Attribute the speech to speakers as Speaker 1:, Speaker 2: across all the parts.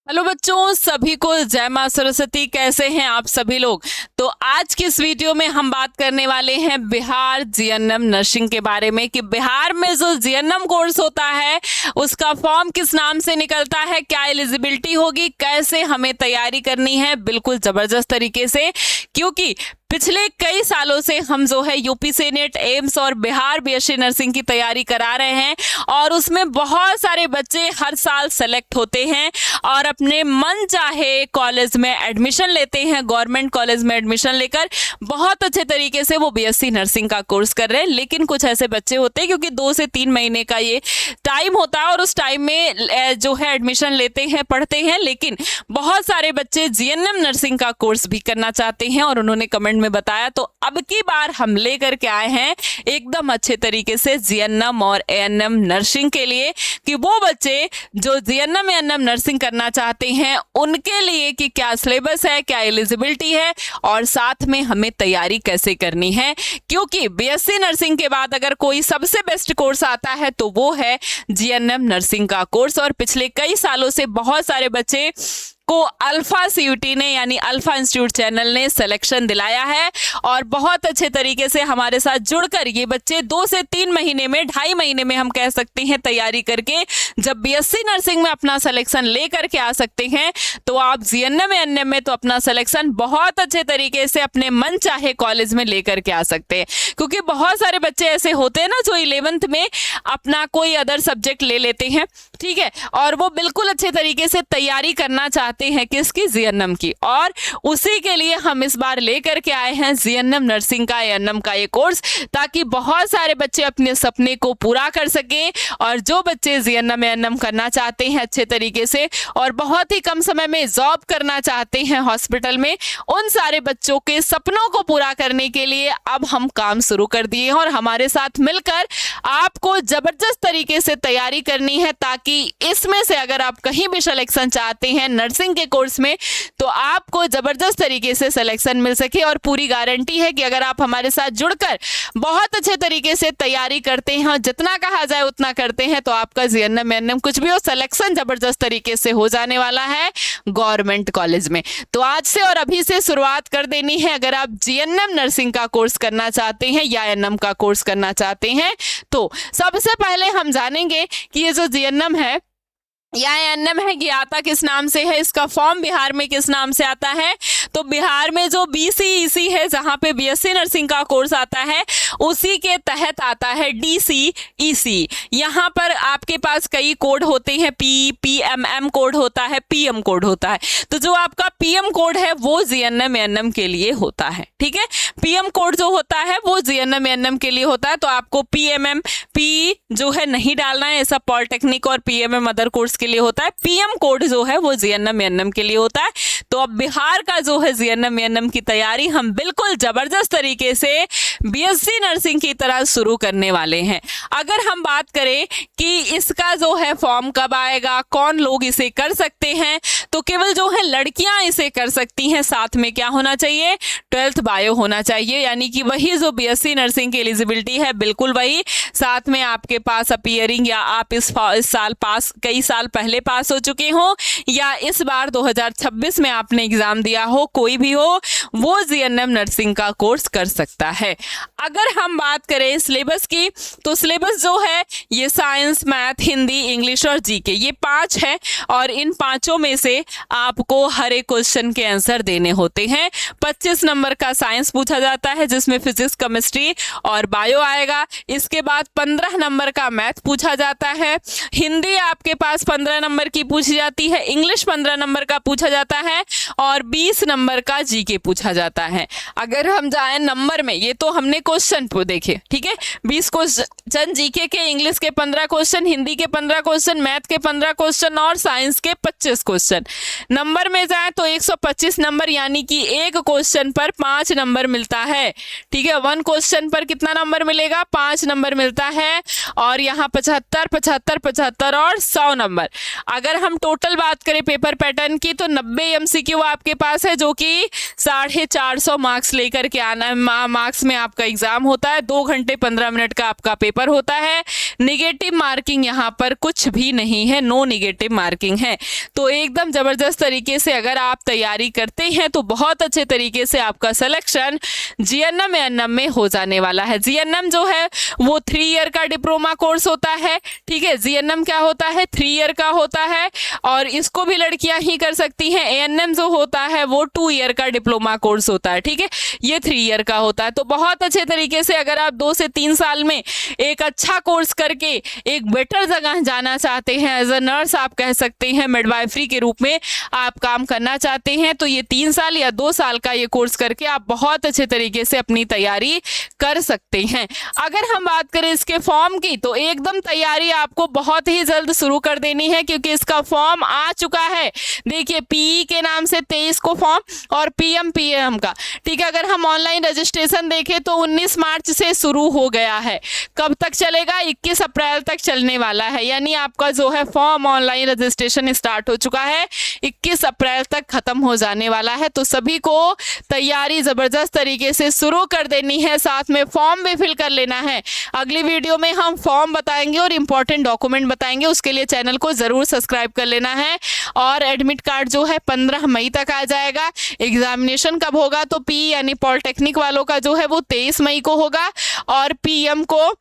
Speaker 1: Hello बच्चों, सभी को जय मां सरस्वती। कैसे हैं आप सभी लोग। तो आज की इस वीडियो में हम बात करने वाले हैं बिहार जीएनएम नर्सिंग के बारे में कि बिहार में जो जीएनएम कोर्स होता है उसका फॉर्म किस नाम से निकलता है, क्या एलिजिबिलिटी होगी, कैसे हमें तैयारी करनी है बिल्कुल जबरदस्त तरीके से। क्योंकि पिछले कई सालों से हम जो है यूपी सेनेट, एम्स और बिहार बीएससी नर्सिंग की तैयारी करा रहे हैं और उसमें बहुत सारे बच्चे हर साल सेलेक्ट होते हैं और अपने मन चाहे कॉलेज में एडमिशन लेते हैं। गवर्नमेंट कॉलेज में एडमिशन लेकर बहुत अच्छे तरीके से वो बीएससी नर्सिंग का कोर्स कर रहे हैं। लेकिन कुछ ऐसे बच्चे होते हैं, क्योंकि 2 से 3 महीने का ये टाइम होता है और उस टाइम में जो है एडमिशन लेते हैं, पढ़ते हैं। लेकिन बहुत सारे बच्चे जीएनएम नर्सिंग का कोर्स भी करना चाहते हैं और उन्होंने कमेंट में बताया। तो अब की बार हम लेकर के आए हैं एकदम अच्छे तरीके से जीएनएम और एएनएम नर्सिंग के लिए कि वो बच्चे जो जीएनएम एएनएम नर्सिंग करना चाहते हैं उनके लिए कि क्या सिलेबस है, क्या एलिजिबिलिटी है और साथ में हमें तैयारी कैसे करनी है। क्योंकि बीएससी नर्सिंग के बाद अगर कोई सबसे बेस्ट कोर्स आता है तो वो है जीएनएम नर्सिंग का कोर्स। और पिछले कई सालों से बहुत सारे बच्चे को अल्फा सीयूटी ने यानी अल्फा इंस्टीट्यूट चैनल ने सिलेक्शन दिलाया है और बहुत अच्छे तरीके से हमारे साथ जुड़कर ये बच्चे 2 से 3 महीने में, 2.5 महीने में हम कह सकते हैं तैयारी करके जब बीएससी नर्सिंग में अपना सिलेक्शन लेकर के आ सकते हैं। तो आप जीएनएम एएनएम में तो अपना सिलेक्शन बहुत अच्छे तरीके से अपने मन चाहे कॉलेज में लेकर के आ सकते हैं। क्योंकि बहुत सारे बच्चे ऐसे होते हैं ना जो 11th में अपना कोई अदर सब्जेक्ट ले लेते हैं, ठीक है, और वो बिल्कुल अच्छे तरीके से तैयारी करना चाहते हैं किसकी, जीएनएम की। और उसी के लिए हम इस बार लेकर के आए हैं जीएनएम नर्सिंग का, एएनएम का ये कोर्स, ताकि बहुत सारे बच्चे अपने सपने को पूरा कर सके। और जो बच्चे जीएनएम एएनएम करना चाहते हैं अच्छे तरीके से और बहुत ही कम समय में जॉब करना चाहते हैं हॉस्पिटल में, उन सारे बच्चों के सपनों को पूरा करने के लिए अब हम काम शुरू कर दिए हैं और हमारे साथ मिलकर आपको जबरदस्त तरीके से तैयारी करनी है, ताकि इसमें से अगर आप कहीं भी सिलेक्शन चाहते हैं नर्सिंग के कोर्स में तो आपको जबरदस्त तरीके से सिलेक्शन मिल सके। और पूरी गारंटी है कि अगर आप हमारे साथ जुड़कर बहुत अच्छे तरीके से तैयारी करते हैं, जितना कहा जाए उतना करते हैं, तो आपका जीएनएम एएनएम कुछ भी हो, सिलेक्शन जबरदस्त तरीके से हो जाने वाला है गवर्नमेंट कॉलेज में। तो आज से और अभी से शुरुआत कर देनी है। अगर आप जीएनएम नर्सिंग का कोर्स करना चाहते हैं या एएनएम का कोर्स करना चाहते हैं तो सबसे पहले हम जानेंगे कि ये जो जीएनएम है या एएनएम है ये आता किस नाम से है, इसका फॉर्म बिहार में किस नाम से आता है। तो बिहार में जो बीसीईसी है जहां पे बीएससी नर्सिंग का कोर्स आता है उसी के तहत आता है डीसीईसी। यहाँ पर आपके पास कई कोड होते हैं, पीएमएम कोड होता है, पीएम कोड होता है। तो जो आपका पीएम कोड है वो जीएनएम एएनएम के लिए होता है, ठीक है। पीएम कोड जो होता है वो जीएनएम एएनएम के लिए होता है। तो आपको पीएमएम पी जो है नहीं डालना है, ऐसा पॉलिटेक्निक और पीएमएम अदर कोर्स के लिए होता है। पीएम कोड जो है वो जीएनएम एएनएम के लिए होता है। तो अब बिहार का जो है जीएनएम एएनएम की तैयारी हम बिल्कुल जबरदस्त तरीके से बीएससी नर्सिंग की तरह शुरू करने वाले हैं। अगर हम बात करें कि इसका जो है फॉर्म कब आएगा, कौन लोग इसे कर सकते हैं, तो केवल जो है लड़कियां इसे कर सकती हैं। साथ में क्या होना चाहिए, 12th बायो होना चाहिए, यानी कि वही जो बीएससी नर्सिंग की एलिजिबिलिटी है बिल्कुल वही। साथ में आपके पास अपीयरिंग या आप इस साल पास, कई साल पहले पास हो चुके हो या इस बार 2026 में आपने एग्जाम दिया हो, कोई भी हो, वो जीएनएम नर्सिंग का कोर्स कर सकता है। अगर हम बात करें सिलेबस की तो सिलेबस जो है ये साइंस, मैथ, हिंदी, इंग्लिश और जीके, ये 5 है और इन 5 में से आपको हर एक क्वेश्चन के आंसर देने होते हैं। 25 नंबर का साइंस पूछा जाता है जिसमें फिजिक्स, केमिस्ट्री और बायो आएगा। इसके बाद 15 नंबर का मैथ पूछा जाता है। हिंदी आपके पास 15 नंबर की पूछी जाती है, इंग्लिश 15 नंबर का पूछा जाता है और 20 नंबर का जीके पूछा जाता है। अगर हम जाएं नंबर में, ये तो हमने क्वेश्चन देखे, ठीक है, 20 क्वेश्चन जीके के, इंग्लिश के 15 क्वेश्चन, हिंदी के 15 क्वेश्चन, मैथ के 15 क्वेश्चन और साइंस के 25 क्वेश्चन। नंबर में जाए तो 125 नंबर, यानी कि एक क्वेश्चन पर 5 नंबर मिलता है, ठीक है। 1 क्वेश्चन पर कितना नंबर मिलेगा, 5 नंबर मिलता है। और यहाँ 75, 75, 75 और 100 नंबर, नंबर। अगर हम टोटल बात करें पेपर पैटर्न की तो 90 एमसीक्यू आपके पास है, जो कि 450 मार्क्स लेकर के आना मार्क्स में आपका एग्जाम होता है। 2 घंटे 15 मिनट का आपका पेपर होता है। निगेटिव मार्किंग यहाँ पर कुछ भी नहीं है, नो निगेटिव मार्किंग है। तो एकदम जबरदस्त तरीके से अगर आप तैयारी करते हैं तो बहुत अच्छे तरीके से आपका सिलेक्शन जीएनएम एएनएम में हो जाने वाला है। जीएनएम जो है वो 3 ईयर का डिप्लोमा कोर्स होता है, ठीक है। जीएनएम क्या होता है, 3 ईयर का होता है और इसको भी लड़कियां ही कर सकती हैं। एएनएम जो होता है वो 2 ईयर का डिप्लोमा कोर्स होता है, ठीक है। ये 3 ईयर का होता है। तो बहुत अच्छे तरीके से अगर आप 2 से 3 साल में एक अच्छा कोर्स करके एक बेटर जगह जाना चाहते हैं, एज अ नर्स आप कह सकते हैं, मिडवाइफरी के रूप में आप काम करना चाहते हैं, तो ये 3 साल या 2 साल का ये कोर्स करके आप बहुत अच्छे तरीके से अपनी तैयारी कर सकते हैं। अगर हम बात करें इसके फॉर्म की तो एकदम तैयारी आपको बहुत ही जल्द शुरू कर देनी है, क्योंकि इसका फॉर्म आ चुका है। देखिए पीई के नाम से 23 को फॉर्म और पीएम का, ठीक है। अगर हम ऑनलाइन रजिस्ट्रेशन देखें तो 19 मार्च से शुरू हो गया है। कब तक चलेगा, 21 अप्रैल तक चलने वाला है। यानी आपका जो है फॉर्म ऑनलाइन रजिस्ट्रेशन स्टार्ट हो चुका है, 21 अप्रैल तक खत्म हो जाने वाला है। तो सभी को तैयारी जबरदस्त तरीके से शुरू कर देनी है, साथ में फॉर्म भी फिल कर लेना है। अगली वीडियो में हम फॉर्म बताएंगे और इंपॉर्टेंट डॉक्यूमेंट बताएंगे, उसके लिए चैनल को जरूर सब्सक्राइब कर लेना है। और एडमिट कार्ड जो है 15 मई तक आ जाएगा। एग्जामिनेशन कब होगा, तो पी यानी पॉलिटेक्निक वालों का जो है वो 23 मई को होगा और पीएम को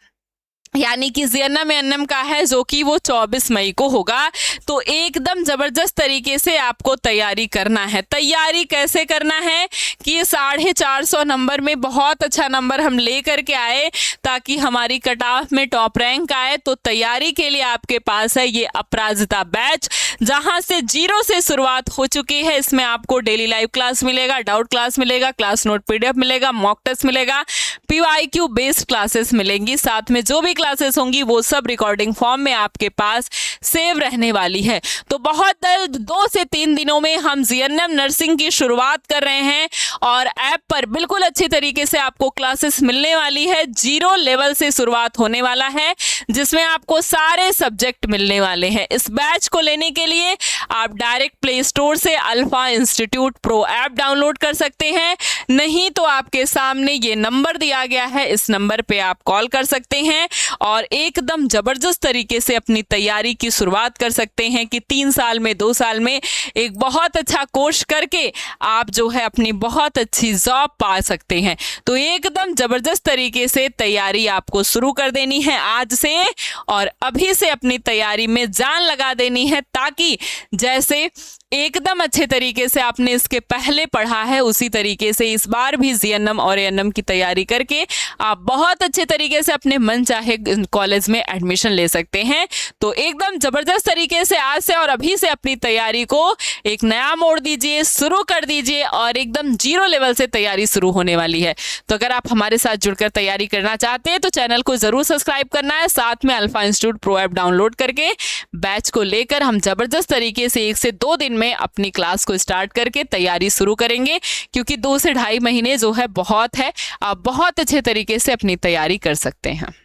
Speaker 1: यानी कि जीएनएम एएनएम का है जो कि वो 24 मई को होगा। तो एकदम जबरदस्त तरीके से आपको तैयारी करना है। तैयारी कैसे करना है कि 450 नंबर में बहुत अच्छा नंबर हम ले करके आए ताकि हमारी कट ऑफ में टॉप रैंक आए। तो तैयारी के लिए आपके पास है ये अपराजिता बैच, जहां से 0 से शुरुआत हो चुकी है। इसमें आपको डेली लाइव क्लास मिलेगा, डाउट क्लास मिलेगा, क्लास नोट पीडीएफ मिलेगा, मॉक टेस्ट मिलेगा, पीवाईक्यू बेस्ड क्लासेस मिलेंगी। साथ में जो भी क्लासेस होंगी वो सब रिकॉर्डिंग फॉर्म में आपके पास सेव रहने वाली है। तो बहुत 2 से 3 दिनों में हम जीएनएम नर्सिंग की शुरुआत कर रहे हैं और ऐप पर बिल्कुल अच्छी तरीके से आपको क्लासेस मिलने वाली है। 0 लेवल से शुरुआत होने वाला है, जिसमें आपको सारे सब्जेक्ट मिलने वाले हैं। इस बैच को लेने के लिए आप डायरेक्ट प्ले स्टोर से alpha institute pro app download कर सकते हैं, नहीं तो आपके सामने ये नंबर दिया गया है, इस नंबर पे आप कॉल कर सकते हैं और एकदम जबरदस्त तरीके से अपनी तैयारी की शुरुआत कर सकते हैं कि 3 साल में 2 साल में एक बहुत अच्छा कोर्स करके आप जो है अपनी बहुत अच्छी जॉब पा सकते हैं। तो एकदम जबरदस्त तरीके से तैयारी आपको शुरू कर देनी है आज से और अभी से अपनी तैयारी में जान लगा देनी है, ताकि जैसे एकदम अच्छे तरीके से आपने इसके पहले पढ़ा है उसी तरीके से इस बार भी जीएनएम और एएनएम की तैयारी करके आप बहुत अच्छे तरीके से अपने मन चाहे कॉलेज में एडमिशन ले सकते हैं। तो एकदम जबरदस्त तरीके से आज से और अभी से अपनी तैयारी को एक नया मोड़ दीजिए, शुरू कर दीजिए और एकदम 0 लेवल से तैयारी शुरू होने वाली है। तो अगर आप हमारे साथ जुड़कर तैयारी करना चाहते हैं तो चैनल को जरूर सब्सक्राइब करना है, साथ में alpha institute pro app download करके बैच को लेकर हम जबरदस्त तरीके से 1 से 2 दिन में अपनी क्लास को स्टार्ट करके तैयारी शुरू करेंगे, क्योंकि 2 से ढाई महीने जो है बहुत है। आप बहुत अच्छे तरीके से अपनी तैयारी कर सकते हैं।